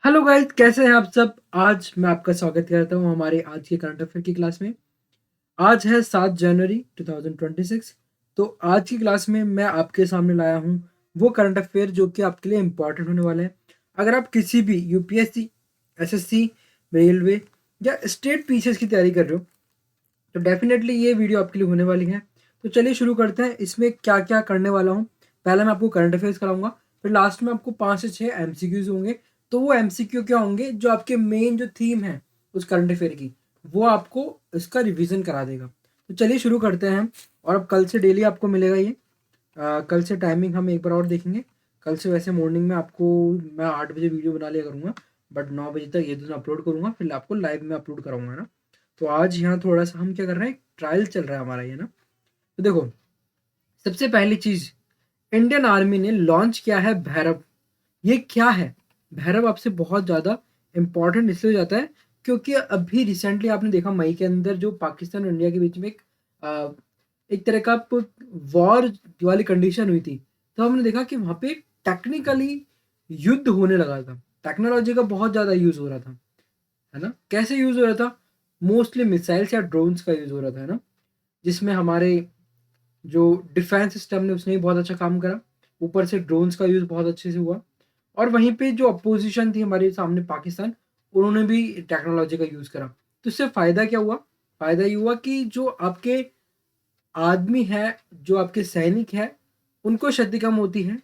Hello guys, कैसे हैं आप सब। आज मैं आपका स्वागत करता हूं हमारे आज के करंट अफेयर की क्लास में। आज है 7 जनवरी 2026। तो आज की क्लास में मैं आपके सामने लाया हूं वो करंट अफेयर जो कि आपके लिए इम्पोर्टेंट होने वाले हैं। अगर आप किसी भी यूपीएससी, एसएससी, रेलवे या स्टेट पीसीएस की तैयारी कर रहे हो तो डेफिनेटली ये वीडियो आपके लिए होने वाली है। तो चलिए शुरू करते हैं। इसमें क्या क्या करने वाला हूँ, पहले मैं आपको करंट अफेयर्स कराऊंगा, फिर लास्ट में आपको 5 से 6 एमसीक्यूज होंगे। तो वो एमसीक्यू क्या होंगे, जो आपके मेन जो थीम है उस करंट अफेयर की, वो आपको इसका रिवीजन करा देगा। तो चलिए शुरू करते हैं हम। और अब कल से डेली आपको मिलेगा ये। कल से टाइमिंग हम एक बार और देखेंगे। कल से वैसे मॉर्निंग में आपको मैं 8 बजे वीडियो बना लिया करूँगा, बट 9 बजे तक ये दिन अपलोड करूँगा, फिर आपको लाइव में अपलोड कराऊंगा ना। तो आज यहाँ थोड़ा सा हम क्या कर रहे हैं, ट्रायल चल रहा है हमारा ये ना। तो देखो, सबसे पहली चीज, इंडियन आर्मी ने लॉन्च किया है भैरव। ये क्या है भैरव, आपसे बहुत ज्यादा इंपॉर्टेंट इसलिए हो जाता है क्योंकि अभी रिसेंटली आपने देखा मई के अंदर जो पाकिस्तान और इंडिया के बीच में अ, एक तरह का वॉर वाली कंडीशन हुई थी। तो हमने देखा कि वहां पे टेक्निकली युद्ध होने लगा था, टेक्नोलॉजी का बहुत ज्यादा यूज हो रहा था, है ना। कैसे यूज हो रहा था, मोस्टली मिसाइल्स या ड्रोन्स का यूज हो रहा था, है ना। जिसमें हमारे जो डिफेंस सिस्टम ने उसने भी बहुत अच्छा काम करा, ऊपर से ड्रोन्स का यूज बहुत अच्छे से हुआ। और वहीं पे जो अपोजिशन थी हमारे सामने पाकिस्तान, उन्होंने भी टेक्नोलॉजी का यूज करा। तो इससे फायदा क्या हुआ, फायदा ये हुआ कि जो आपके आदमी है, जो आपके सैनिक है, उनको क्षति कम होती है।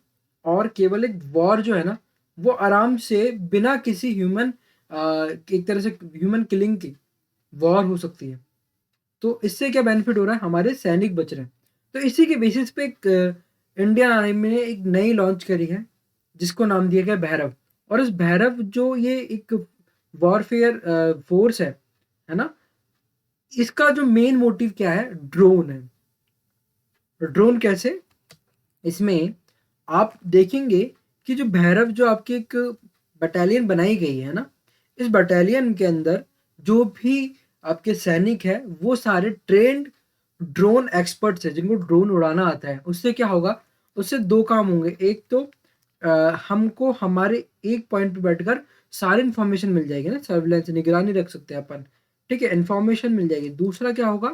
और केवल एक वॉर जो है ना, वो आराम से बिना किसी ह्यूमन, एक तरह से ह्यूमन किलिंग की वॉर हो सकती है। तो इससे क्या बेनिफिट हो रहा है, हमारे सैनिक बच रहे हैं। तो इसी के बेसिस पे एक इंडियन आर्मी ने एक नई लॉन्च करी है जिसको नाम दिया गया भैरव। और इस भैरव जो ये एक वॉरफेयर फोर्स है ना, इसका जो मेन मोटिव क्या है, ड्रोन है। ड्रोन कैसे, इसमें आप देखेंगे कि जो भैरव जो आपकी एक बटालियन बनाई गई है ना, इस बटालियन के अंदर जो भी आपके सैनिक है वो सारे ट्रेंड ड्रोन एक्सपर्ट्स है, जिनको ड्रोन उड़ाना आता है। उससे क्या होगा, उससे दो काम होंगे। एक तो हमको हमारे एक पॉइंट पे बैठकर सारी इंफॉर्मेशन मिल जाएगी ना, सर्विलेंस निगरानी रख सकते हैं अपन, ठीक है, इंफॉर्मेशन मिल जाएगी। दूसरा क्या होगा,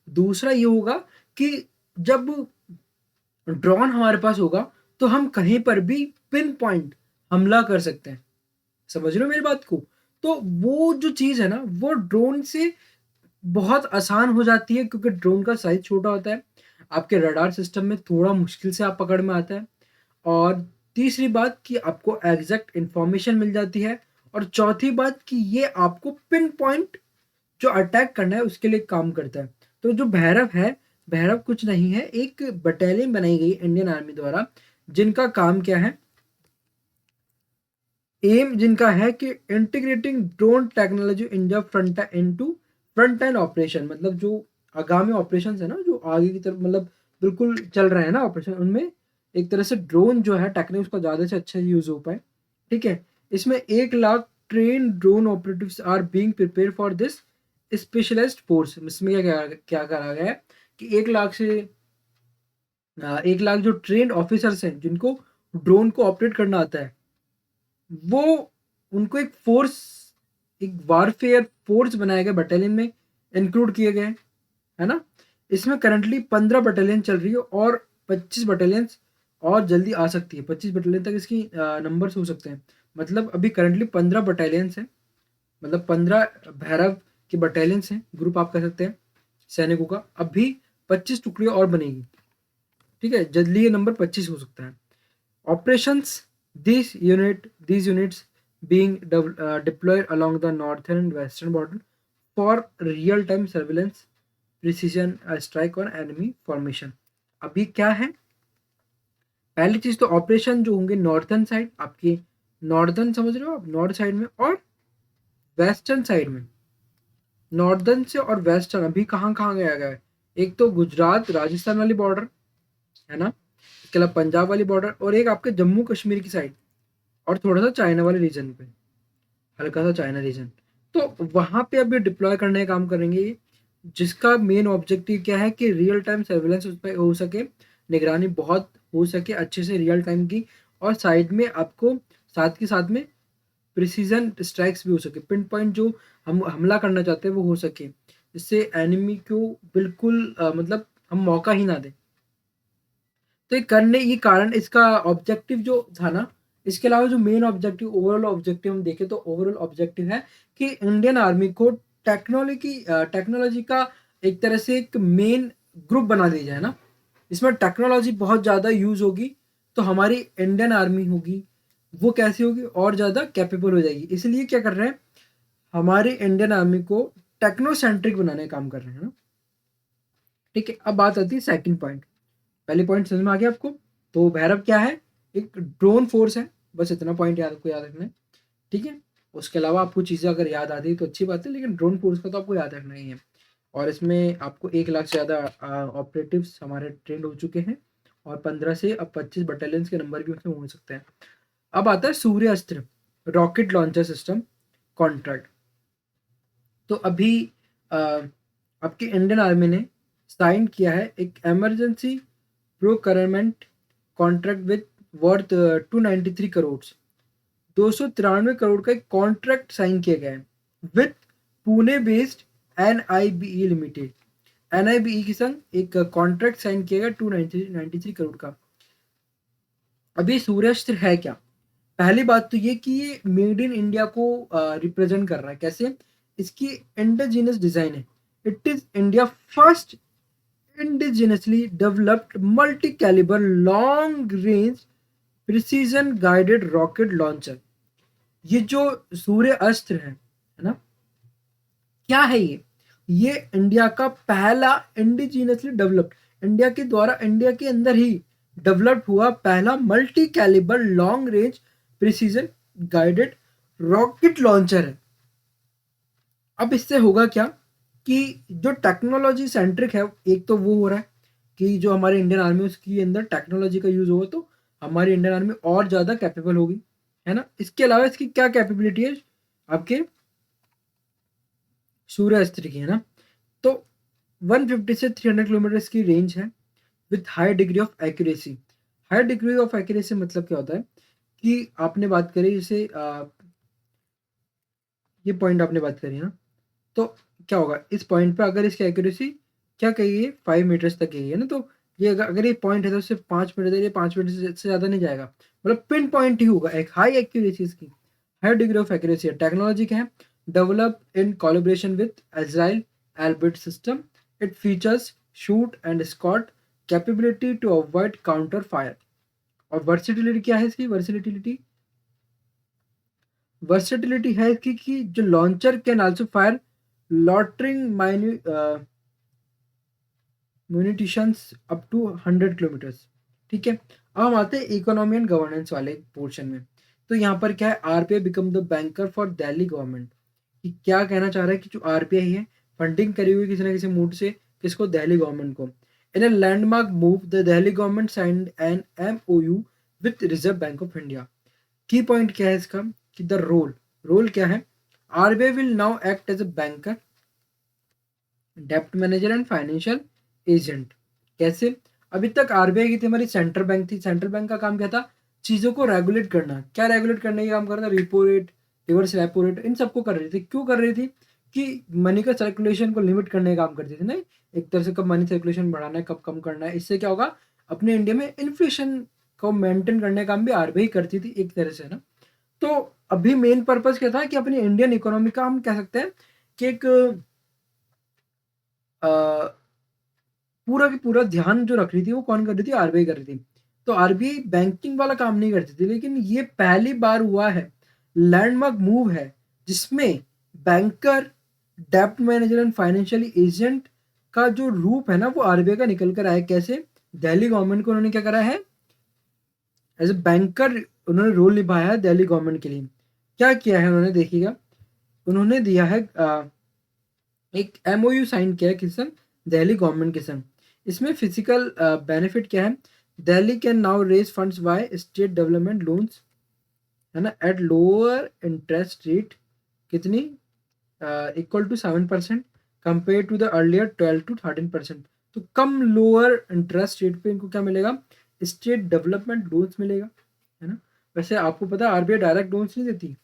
दूसरा ये होगा कि जब ड्रोन हमारे पास होगा तो हम कहीं पर भी पिन पॉइंट हमला कर सकते हैं। समझ रहे हो मेरी बात को। तो वो जो चीज है ना, वो ड्रोन से बहुत आसान हो जाती है क्योंकि ड्रोन का साइज छोटा होता है, आपके रडार सिस्टम में थोड़ा मुश्किल से आप पकड़ में आता है। और तीसरी बात कि आपको एग्जैक्ट इंफॉर्मेशन मिल जाती है। और चौथी बात कि ये आपको पिन पॉइंट जो अटैक करना है उसके लिए काम करता है। तो जो भैरव है, भैरव कुछ नहीं है, एक बटालियन बनाई गई इंडियन आर्मी द्वारा, जिनका काम क्या है, एम जिनका है कि integrating drone technology in the front into front end operation. मतलब जो आगामी ऑपरेशंस है ना, जो आगे की तरफ मतलब बिल्कुल चल रहे हैं ना ऑपरेशन, उनमें एक तरह से ड्रोन जो है टेक्निक उसका ज़्यादा से अच्छा यूज हो पाए। ठीक है, इसमें 1 lakh train drone operatives are being prepare for this specialised force. इसमें क्या क्या करा गया है कि 1 लाख से 1 लाख जो ट्रेन ऑफिसर्स हैं जिनको ड्रोन को ऑपरेट करना आता है, वो उनको एक फोर्स, एक वारफेयर फोर्स बनाया गया, बटालियन में इंक्लूड किए गए हैं, है ना। इसमें करंटली 15 बटालियन चल रही है और 25 बटालियंस और जल्दी आ सकती है। 25 बटालियन तक इसकी नंबर्स हो सकते हैं। मतलब अभी करंटली 15 बटालियंस हैं, मतलब 15 भैरव की बटालियंस हैं, ग्रुप आप कह सकते हैं सैनिकों का। अभी 25 टुकड़ियां और बनेगी, ठीक है, जल्दी ये नंबर 25 हो सकता है। Operations, these units being deployed along the northern and western border for real-time surveillance, precision strike on enemy formation। अभी क्या है, पहली चीज तो ऑपरेशन जो होंगे नॉर्थन साइड आपकी, नॉर्दर्न समझ रहे हो आप, नॉर्थ साइड में और वेस्टर्न साइड में। नॉर्दर्न से और वेस्टर्न अभी कहाँ कहाँ गया गया है, एक तो गुजरात राजस्थान वाली बॉर्डर, है ना, इसके अलावा पंजाब वाली बॉर्डर, और एक आपके जम्मू कश्मीर की साइड, और थोड़ा सा चाइना वाले रीजन पे, हल्का सा चाइना रीजन। तो वहां पे अभी डिप्लॉय करने का काम करेंगे ये, जिसका मेन ऑब्जेक्टिव क्या है कि रियल टाइम सर्वेलेंस उस पर हो सके, निगरानी बहुत हो सके अच्छे से रियल टाइम की, और साइड में आपको साथ के साथ में प्रिसीजन स्ट्राइक्स भी हो सके, पिन पॉइंट जो हम हमला करना चाहते हैं वो हो सके, जिससे एनिमी को बिल्कुल मतलब हम मौका ही ना दें। तो ये कारण इसका ऑब्जेक्टिव जो था ना, इसके अलावा जो मेन ऑब्जेक्टिव, ओवरऑल ऑब्जेक्टिव हम देखें तो ओवरऑल ऑब्जेक्टिव है कि इंडियन आर्मी को टेक्नोलॉजी का एक तरह से एक मेन ग्रुप बना दिया जाए ना, इसमें टेक्नोलॉजी बहुत ज़्यादा यूज होगी, तो हमारी इंडियन आर्मी होगी वो कैसी होगी, और ज़्यादा कैपेबल हो जाएगी। इसलिए क्या कर रहे हैं, हमारे इंडियन आर्मी को टेक्नोसेंट्रिक बनाने का काम कर रहे हैं ना। ठीक है, अब बात आती है सेकंड पॉइंट। पहले पॉइंट समझ में आ गया आपको? तो भैरव क्या है, एक ड्रोन फोर्स है, बस इतना पॉइंट याद रखना है। ठीक है, उसके अलावा आपको चीज़ें अगर याद आ गई तो अच्छी बात है, लेकिन ड्रोन फोर्स का तो आपको याद रखना ही है। और इसमें आपको 1 लाख से ज़्यादा ऑपरेटिव्स हमारे ट्रेंड हो चुके हैं, और 15 से अब 25 बटालियंस के नंबर भी उसमें हो सकते हैं। अब आता है सूर्य अस्त्र रॉकेट लॉन्चर सिस्टम कॉन्ट्रैक्ट। तो अभी अ, आपकी इंडियन आर्मी ने साइन किया है एक emergency procurement contract with worth 293 crore, 293 crore का एक कॉन्ट्रैक्ट साइन किया गया है with Pune based NIBE limited. NIBE के संग एक कॉन्ट्रैक्ट साइन किया गया 293 करोड़ का। अभी सूर्यास्त्र है क्या? पहली बात तो ये कि ये मेड इन इंडिया को रिप्रेजेंट कर रहा है। कैसे? इसकी इंडिजिनस डिजाइन है। It is India first indigenously developed multi-caliber long-range precision guided rocket launcher। ये जो सूर्य अस्त्र है ना, क्या है ये इंडिया का पहला इंडिजिनसली डेवलप्ड, इंडिया के द्वारा इंडिया के अंदर ही डेवलप्ड हुआ पहला multi calibre long range precision guided rocket launcher है। अब इससे होगा क्या कि जो टेक्नोलॉजी सेंट्रिक है, एक तो वो हो रहा है कि जो हमारी इंडियन आर्मी उसकी अंदर टेक्नोलॉजी का यूज होगा, तो हमारी इंडियन आर्मी और ज़्यादा कैपेबल होगी, है ना। इसके अलावा इसकी क्या कैपेबिलिटी है आपके सूर्य अस्त्र की, है ना। तो 150 से 300 किलोमीटर की रेंज है with high degree of accuracy. High degree of accuracy मतलब क्या होता है कि आपने बात करी जैसे ये पॉइंट आपने बात करी ना, तो क्या होगा इस पॉइंट पे, अगर इसकी एक्यूरेसी क्या कहिए 5 मीटर्स तक गई है ना, तो ये अगर ये पॉइंट है तो सिर्फ 5 मीटर, ये 5 मीटर से ज़्यादा नहीं जाएगा, मतलब पिन पॉइंट ही होगा। एक हाई एक्यूरेसी इसकी, हाई डिग्री ऑफ एक्यूरेसी है। टेक्नोलॉजी क्या है, develop in collaboration with Israel Elbit system. It features shoot and scoot capability to avoid counter fire. और वर्सिटिलिटी क्या है इसकी, वर्सेटिलिटी है इसकी कि जो launcher can also fire loitering munitions up to 100 kilometres. ठीक है, अब हम आते हैं इकोनॉमी एंड गवर्नेंस वाले पोर्शन में। तो यहाँ पर क्या है, RBI become the banker for Delhi government. कि क्या कहना चाह रहा है कि जो आरबीआई है फंडिंग करी हुई किसी ना किसी मूड से किसको, दिल्ली गवर्नमेंट को। In a landmark move the Delhi government signed an MOU with Reserve Bank of India. Key point क्या है इसका कि द रोल क्या है, RBI will now act as a banker, डेप्ट मैनेजर एंड फाइनेंशियल एजेंट। कैसे? अभी तक आरबीआई की थी हमारी सेंट्रल बैंक थी। सेंट्रल बैंक का काम क्या था, चीजों को रेगुलेट करना। क्या रेगुलेट करने का काम करता, repo rate, reverse repo rate, इन सबको कर रही थी। क्यों कर रही थी कि मनी का सर्कुलेशन को लिमिट करने का काम करती थी। नहीं, एक तरह से कब मनी सर्कुलेशन बढ़ाना है, कब कम करना है। इससे क्या होगा, अपने इंडिया में इन्फ्लेशन को मेंटेन करने का काम भी आरबीआई करती थी एक तरह से ना। तो अभी मेन पर्पस क्या था कि अपनी इंडियन इकोनॉमी का हम कह सकते हैं कि एक पूरा की पूरा ध्यान जो रख रही थी वो कौन कर रही थी, आरबीआई कर रही थी। तो आरबीआई बैंकिंग वाला काम नहीं करती थी, लेकिन ये पहली बार हुआ है, लैंडमार्क मूव है, जिसमें बैंकर, डेप्ट मैनेजर एंड फाइनेंशियल एजेंट का जो रूप है ना वो आरबीआई का निकल कर आया। कैसे? दिल्ली गवर्नमेंट को उन्होंने क्या करा है, एज ए बैंकर उन्होंने रोल निभाया है दिल्ली गवर्नमेंट के लिए। क्या किया है उन्होंने, देखिएगा, उन्होंने दिया है एक MOU साइन किया है किस संग, दिल्ली गवर्नमेंट के संग। इसमें फिजिकल बेनिफिट क्या है, Delhi can now raise funds by state development loans, है ना, एट लोअर इंटरेस्ट रेट। कितनी, equal to 7% compare to the earlier 12 to 13%। तो कम लोअर इंटरेस्ट रेट पे इनको क्या मिलेगा, स्टेट डेवलपमेंट लोन्स मिलेगा, है ना। वैसे आपको पता है आरबीआई डायरेक्ट लोन्स नहीं देती,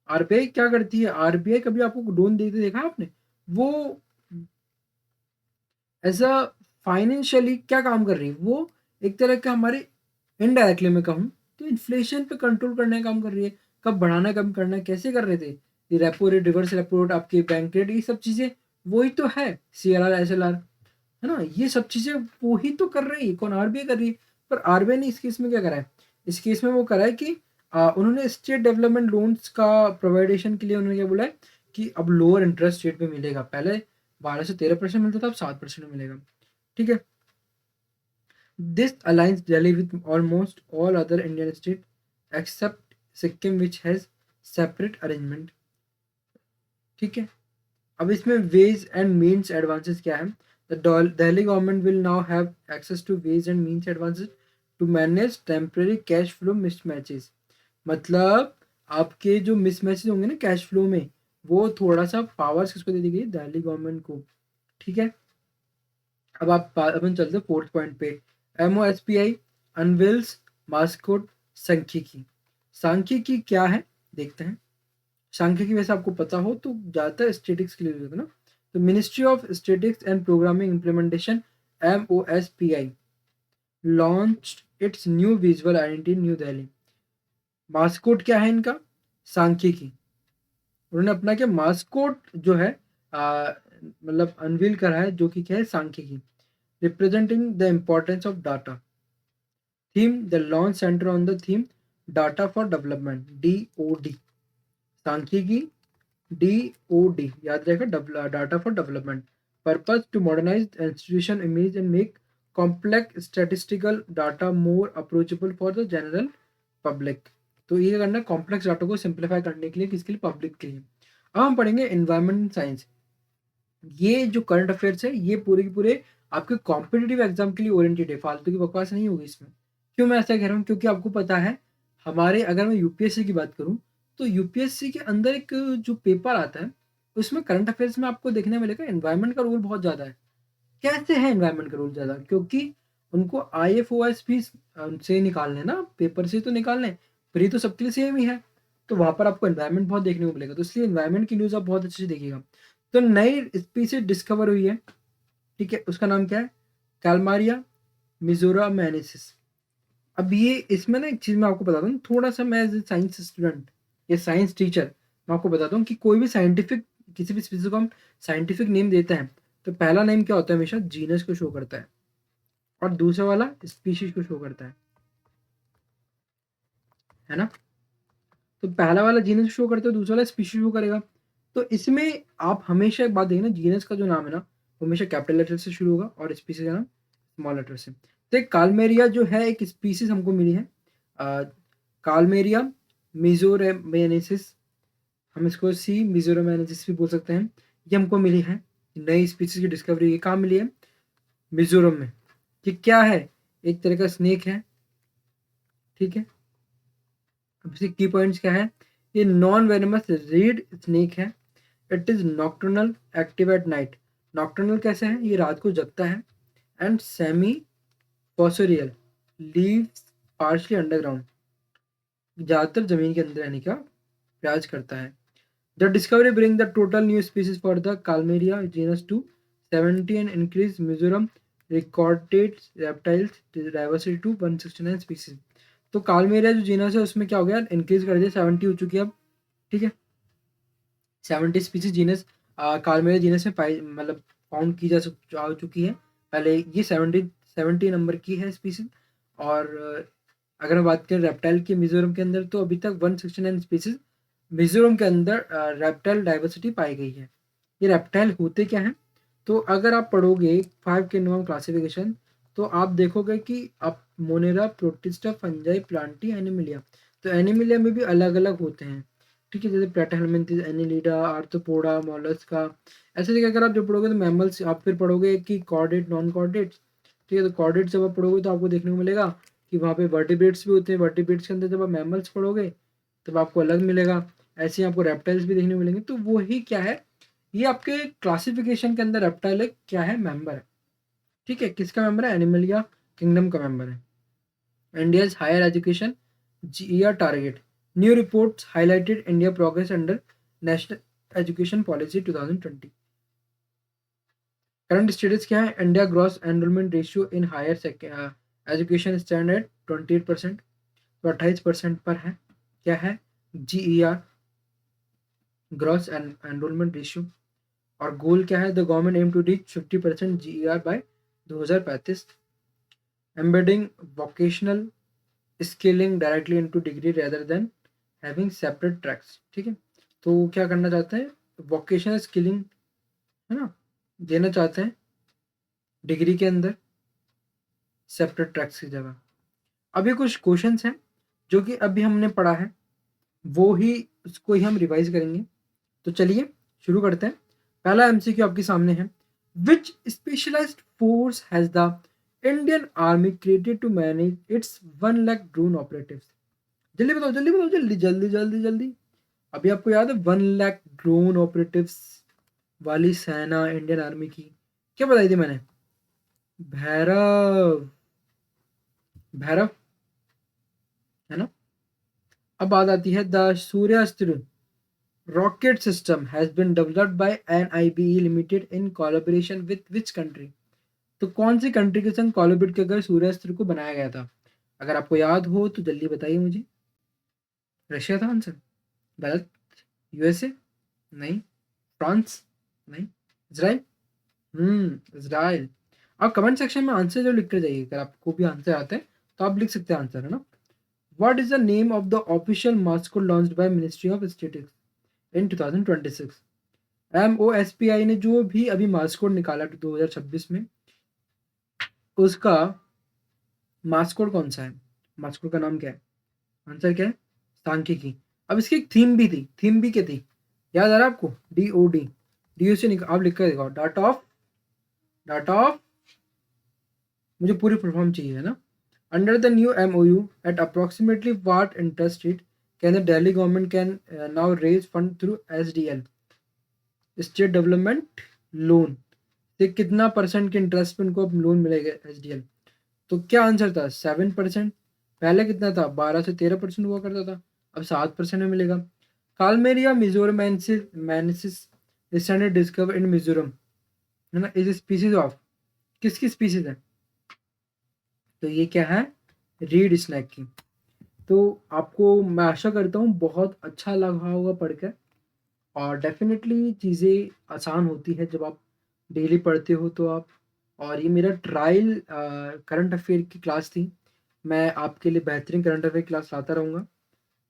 आरबीआई क्या करती है, आरबीआई कभी आपको लोन देते देखा है आपने? वो एज अ फाइनेंशियली क्या काम कर रही है, वो एक तरह का हमारे इनडायरेक्टली मैं कहूँ तो इन्फ्लेशन पे कंट्रोल करने का काम कर रही है। कब बढ़ाना कम करना कैसे कर रहे थे, ये repo rate, reverse repo rate, आपके बैंक रेट, ये सब चीजें वही तो है, सीएलआर एसएलआर, है ना, ये सब चीजें वो ही तो कर रही है। कौन, आरबीआई कर रही है। पर आरबीआई ने इस केस में क्या करा है, इस केस में वो करा है कि उन्होंने स्टेट डेवलपमेंट लोन्स का प्रोवाइडेशन के लिए उन्होंने क्या बोला है कि अब लोअर इंटरेस्ट रेट पे मिलेगा। पहले 12 से 13% मिलता था, अब 7% में मिलेगा। ठीक है। This alliance Delhi with almost all other Indian states except Sikkim which has separate arrangement। ठीक है। अब इसमें वेज एंड मीन्स एडवांसेस क्या है, the Delhi government will now have access to ways and means advances to manage temporary cash flow mismatches. मतलब आपके जो मिसमैचेस होंगे ना कैश फ्लो में, वो थोड़ा सा पावर्स किसको दे दी गई, दिल्ली गवर्नमेंट को। ठीक है। अब अपन चलते हैं फोर्थ पॉइंट पे। MOSPI अनवेल्स मास्कोट सांख्यिकी। सांख्यिकी क्या है देखते हैं। सांख्यिकी वैसे आपको पता हो तो ज़्यादातर स्टेटिक्स के लिए यूज होता है ना। तो ministry of statics and programming implementation MOSPI launched its new visual identity New Delhi. Mascot क्या है इनका, सांख्यिकी। उन्होंने अपना क्या मास्कोट जो है मतलब अनवील करा है, जो कि क्या है, सांख्यिकी। Representing the importance of data. Theme the launch centre on the theme data for development DOD। सांख्यिकी DOD याद रहेगा, data for development. Purpose to modernise institution image and make complex statistical data more approachable for the general public. तो ये करना complex data को simplify करने के लिए, किसके लिए, पब्लिक के लिए। अब हम पढ़ेंगे एनवायरमेंट साइंस। ये जो करंट अफेयर्स है ये पूरे के पूरे आपके कॉम्पिटिटिव एग्जाम के लिए ओरिएंटेड है, फालतू की बकवास नहीं होगी इसमें। क्यों मैं ऐसा कह रहा हूँ, क्योंकि आपको पता है हमारे, अगर मैं यूपीएससी की बात करूँ तो यूपीएससी के अंदर एक जो पेपर आता है उसमें करंट अफेयर्स में आपको देखने मिलेगा एनवायरनमेंट का रोल बहुत ज़्यादा है। कैसे है एनवायरनमेंट का रोल ज़्यादा, क्योंकि उनको IFOS भी से निकालने ना, पेपर से तो निकालने, प्री तो सबके लिए सेम ही है। तो वहाँ पर आपको एनवायरनमेंट बहुत देखने को मिलेगा, तो इसलिए एनवायरनमेंट की न्यूज़ आप बहुत अच्छे से देखिएगा। तो नई स्पीसीज डिस्कवर हुई है। ठीक है, उसका नाम क्या है, कैलमारिया मिजोरामेनेसिस। अब ये इसमें ना एक चीज़ मैं आपको बताता हूँ, थोड़ा सा मैं एज ए साइंस स्टूडेंट या साइंस टीचर मैं आपको बताता हूँ कि कोई भी साइंटिफिक, किसी भी स्पीसीज को हम साइंटिफिक नेम देते हैं तो पहला नेम क्या होता है, हमेशा जीनस को शो करता है और दूसरा वाला स्पीशीज को शो करता है ना। तो पहला वाला जीनस शो करता है, दूसरा वाला स्पीशीज शो करेगा। तो इसमें आप हमेशा एक बात देखना, जीनस का जो नाम है ना वो हमेशा कैपिटल लेटर से शुरू होगा और स्पीशीज का नाम स्मॉल लेटर से। तो एक कालमेरिया जो है एक स्पीसीज हमको मिली है, कालमेरिया मिजोरेमेनेसिस, हम इसको सी मिजोरेमेनेसिस भी बोल सकते हैं। ये हमको मिली है, नई स्पीसीज की डिस्कवरी ये कहाँ मिली है, मिजोरम में। ये क्या है, एक तरह का स्नेक है। ठीक है। अब इसके की पॉइंट्स क्या है, ये नॉन वेनमस रीड स्नेक है। It is nocturnal active at night. Nocturnal कैसे है, ये रात को जगता है। And semi fossorial, lives partially underground, ज़्यादातर जमीन के अंदर रहने का प्रयास करता है। The discovery bring the total new species for the Calamaria genus to 70 and increase Mizoram recorded reptiles diversity to 169 species. तो कालमेरिया जो जीनस है उसमें क्या हो गया, इंक्रीज कर दिया, 70 हो चुकी है अब। ठीक है। 70 स्पीसीज जीनस कालमेरिया जीनस में पाई, मतलब फाउंड की जा चुकी है। पहले ये 70 नंबर की है स्पीसीज। और अगर मैं बात करें रेप्टाइल की मिजोरम के अंदर तो अभी तक 169 स्पीसीज मिजोरम के अंदर रेप्टाइल डाइवर्सिटी पाई गई है। ये रेप्टाइल होते क्या हैं, तो अगर आप पढ़ोगे 5 किंगडम क्लासिफिकेशन तो आप देखोगे कि आप Monera, protista, fungi, Plantae, Animalia. तो एनिमिलिया में भी अलग अलग होते हैं। ठीक है, जैसे प्लेटाहेलमिन्थेस, एनिलिडा, आर्थ्रोपोडा, मोलस्का। ऐसे जगह अगर आप जब पढ़ोगे तो मैमल्स, आप फिर पढ़ोगे कि कॉर्डेट, नॉन कॉर्डेट। ठीक है, तो कॉर्डेट जब आप पढ़ोगे तो आपको देखने को मिलेगा कि वहाँ पे वर्टिब्रेट्स भी होते हैं। वर्टिब्रेट्स के अंदर जब आप मैमल्स पढ़ोगे तब आपको अलग मिलेगा। ऐसे ही आपको रेप्टाइल्स भी देखने को मिलेंगे। तो वही क्या है, ये आपके क्लासिफिकेशन के अंदर रेप्टाइल एक क्या है, मेंबर है। ठीक है, किसका मेंबर है, एनिमलिया किंगडम का मेंबर है। India's higher education year target, new reports highlighted India progress under national education policy 2020। Current status क्या है? India gross enrolment ratio in higher education stand at 28%, तो 28% पर है। क्या है? GER, gross enrolment ratio. और गोल क्या है? The government aim to reach 50% GER by 2035। Embedding vocational skilling directly into degree rather than having separate tracks. ठीक है, तो क्या करना चाहते हैं? वोकेशनल स्किलिंग, है ना, देना चाहते हैं डिग्री के अंदर सेपरेट ट्रैक्स की जगह। अभी कुछ क्वेश्चंस हैं जो कि अभी हमने पढ़ा है, वो ही उसको ही हम रिवाइज करेंगे। तो चलिए शुरू करते हैं। पहला MCQ आपके सामने है। Which specialised force has the Indian Army created to manage its 1 lakh drone operatives? जल्दी बताओ, जल्दी बताओ, जल्दी जल्दी जल्दी जल्दी। अभी आपको याद है 1 लाख ड्रोन ऑपरेटिव्स वाली सेना इंडियन आर्मी की क्या बताई थी मैंने? भैरव, भैरव, है ना। अब बात आती है the Suryastra rocket system has been developed by NIBE limited in collaboration with which country? तो कौन सी कंट्री के संग कोलैबोरेट कर सूर्यास्त्र को बनाया गया था? अगर आपको याद हो तो जल्दी बताइए मुझे। रशिया था आंसर? गलत। USA? नहीं। फ्रांस? नहीं। इजराइल? इजराइल। आप कमेंट सेक्शन में आंसर जो लिख कर जाइए, अगर आपको भी आंसर आते हैं तो आप लिख सकते हैं आंसर, है ना। What is the name of the official mascot launched by ministry of statistics in 2026? MOSPI ने जो भी अभी मास्कोट निकाला 2026 में, उसका मास्कोट कौन सा है? मास्कोट का नाम क्या है? आंसर क्या है? सांख्यिकी। अब इसकी एक थीम भी थी, थीम भी क्या थी? याद आ रहा है आपको? DOD, DO से आप लिख कर दिखाओ, डाटा ऑफ, मुझे पूरी परफॉर्म चाहिए, है ना। Under the new MOU at approximately what interest rate can the Delhi government can now raise fund through SDL, state development loan? से कितना परसेंट के इंटरेस्ट पे उनको अब लोन मिलेगा SDL? तो क्या आंसर था? 7%। पहले कितना था? 12 से 13% हुआ करता था, अब 7% में मिलेगा। कालमेरिया मिजोरमेंसिस स्टैंडर्ड डिस्कवर इन मिजोरम, है ना, इज स्पीसीज ऑफ, किसकी स्पीसीज है? तो ये क्या है? रीड स्नैक की। तो आपको मैं आशा करता हूँ बहुत अच्छा लगा होगा पढ़कर, और डेफिनेटली चीज़ें आसान होती है जब आप डेली पढ़ते हो तो आप। और ये मेरा ट्रायल करंट अफेयर की क्लास थी। मैं आपके लिए बेहतरीन करंट अफेयर क्लास लाता रहूँगा।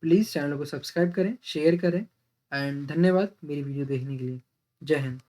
प्लीज़ चैनल को सब्सक्राइब करें, शेयर करें, एंड धन्यवाद मेरी वीडियो देखने के लिए। जय हिंद।